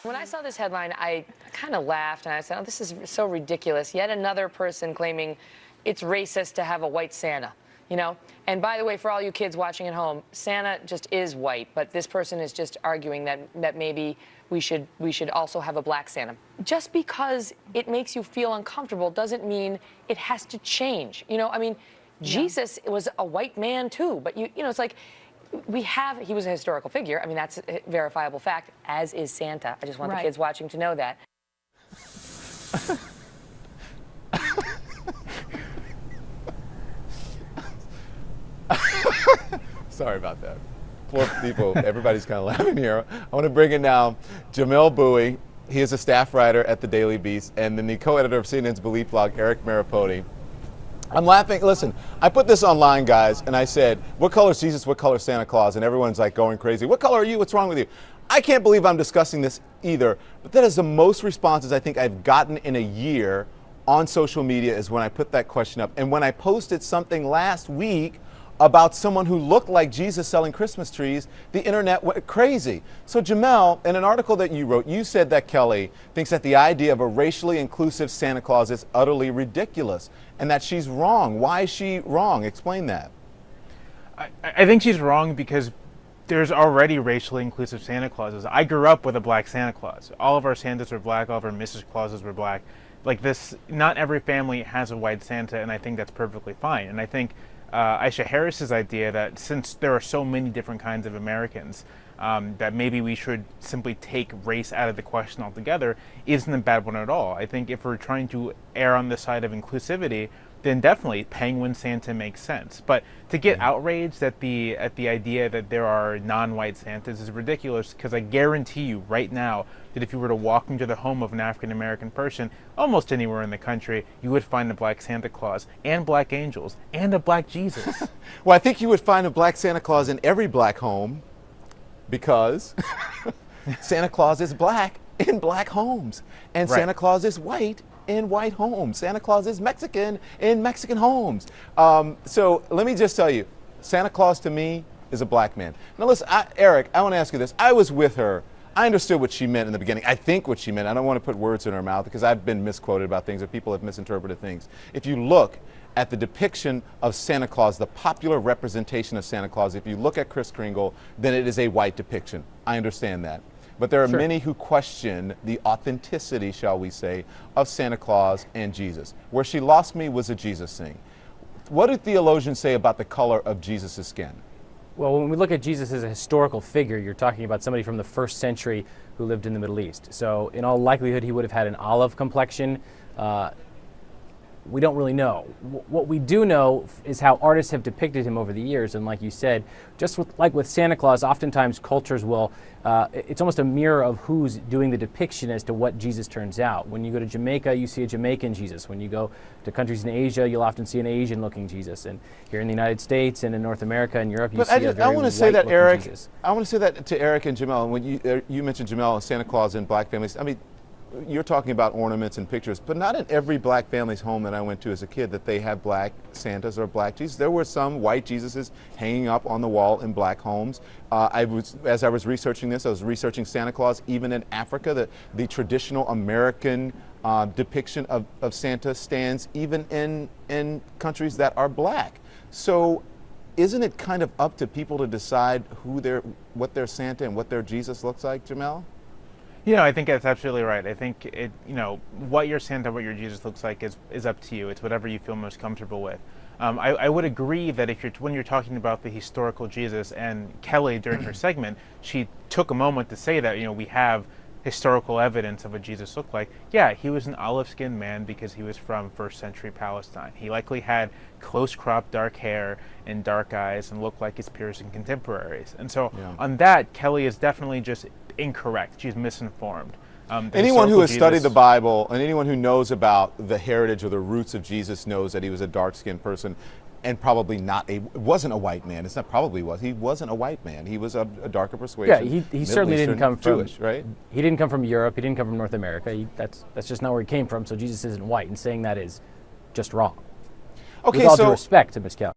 When I saw this headline, I kind of laughed and I said, oh, this is so ridiculous. Yet another person claiming it's racist to have a white Santa, you know? And by the way, for all you kids watching at home, Santa just is white, but this person is just arguing that maybe we should also have a black Santa. Just because it makes you feel uncomfortable doesn't mean it has to change. You know, I mean, Jesus was a white man too, but you know, it's like, he was a historical figure. I mean, that's a verifiable fact, as is Santa. I just want the kids watching to know that. Sorry about that. Poor people, everybody's kind of laughing here. I want to bring in now Jamel Bowie. He is a staff writer at the Daily Beast, and then the co-editor of CNN's Belief blog, Eric Maripodi. I'm laughing. Listen, I put this online, guys, and I said, what color is Jesus, what color is Santa Claus? And everyone's like going crazy. What color are you? What's wrong with you? I can't believe I'm discussing this either, but that is the most responses I think I've gotten in a year on social media is when I put that question up. And when I posted something last week about someone who looked like Jesus selling Christmas trees, the internet went crazy. So Jamel, in an article that you wrote, you said that Kelly thinks that the idea of a racially inclusive Santa Claus is utterly ridiculous and that she's wrong. Why is she wrong? Explain that. I think she's wrong because there's already racially inclusive Santa Clauses. I grew up with a black Santa Claus. All of our Santas were black, all of our Mrs. Clauses were black. Like this, not every family has a white Santa, and I think that's perfectly fine. And I think Aisha Harris's idea that since there are so many different kinds of Americans, that maybe we should simply take race out of the question altogether isn't a bad one at all. I think if we're trying to err on the side of inclusivity, then definitely Penguin Santa makes sense. But to get outraged at the idea that there are non-white Santas is ridiculous, because I guarantee you right now that if you were to walk into the home of an African-American person, almost anywhere in the country, you would find a black Santa Claus and black angels and a black Jesus. Well, I think you would find a black Santa Claus in every black home because Santa Claus is black in black homes and Santa Claus is white in white homes. Santa Claus is Mexican in Mexican homes. So let me just tell you, Santa Claus to me is a black man. Now listen, Eric, I want to ask you this. I was with her. I understood what she meant in the beginning. I think what she meant. I don't want to put words in her mouth because I've been misquoted about things or people have misinterpreted things. If you look at the depiction of Santa Claus, the popular representation of Santa Claus, if you look at Kris Kringle, then it is a white depiction. I understand that. But there are many who question the authenticity, shall we say, of Santa Claus and Jesus. Where she lost me was a Jesus thing. What do theologians say about the color of Jesus' skin? Well, when we look at Jesus as a historical figure, you're talking about somebody from the 1st century who lived in the Middle East. So in all likelihood, he would have had an olive complexion. We don't really know. What we do know is how artists have depicted him over the years. And like you said, just like with Santa Claus, oftentimes cultures will, it's almost a mirror of who's doing the depiction as to what Jesus turns out. When you go to Jamaica, you see a Jamaican Jesus. When you go to countries in Asia, you'll often see an Asian-looking Jesus. And here in the United States and in North America and Europe, you see a very white-looking Jesus. I want to say that to Eric and Jamel. When you mentioned Jamel and Santa Claus in black families, I mean, you're talking about ornaments and pictures, but not in every black family's home that I went to as a kid that they have black Santas or black Jesus. There were some white Jesuses hanging up on the wall in black homes. As I was researching this, I was researching Santa Claus even in Africa. The traditional American depiction of Santa stands even in countries that are black. So isn't it kind of up to people to decide what their Santa and what their Jesus looks like, Jamel? You know, I think that's absolutely right. I think what your Santa, what your Jesus looks like is up to you. It's whatever you feel most comfortable with. I would agree that when you're talking about the historical Jesus, and Kelly during her segment, she took a moment to say that, we have historical evidence of what Jesus looked like. Yeah, he was an olive-skinned man because he was from 1st century Palestine. He likely had close-cropped dark hair and dark eyes and looked like his peers and contemporaries. And so on that, Kelly is definitely just incorrect. She's misinformed. Anyone who has studied the Bible and anyone who knows about the heritage or the roots of Jesus knows that he was a dark-skinned person and probably wasn't a white man. It's not probably was. He wasn't a white man. He was a darker persuasion. Yeah, he certainly didn't come from Jewish, right? He didn't come from Europe. He didn't come from North America. That's just not where he came from. So Jesus isn't white, and saying that is just wrong. Okay, with all due respect to Ms. Kelly.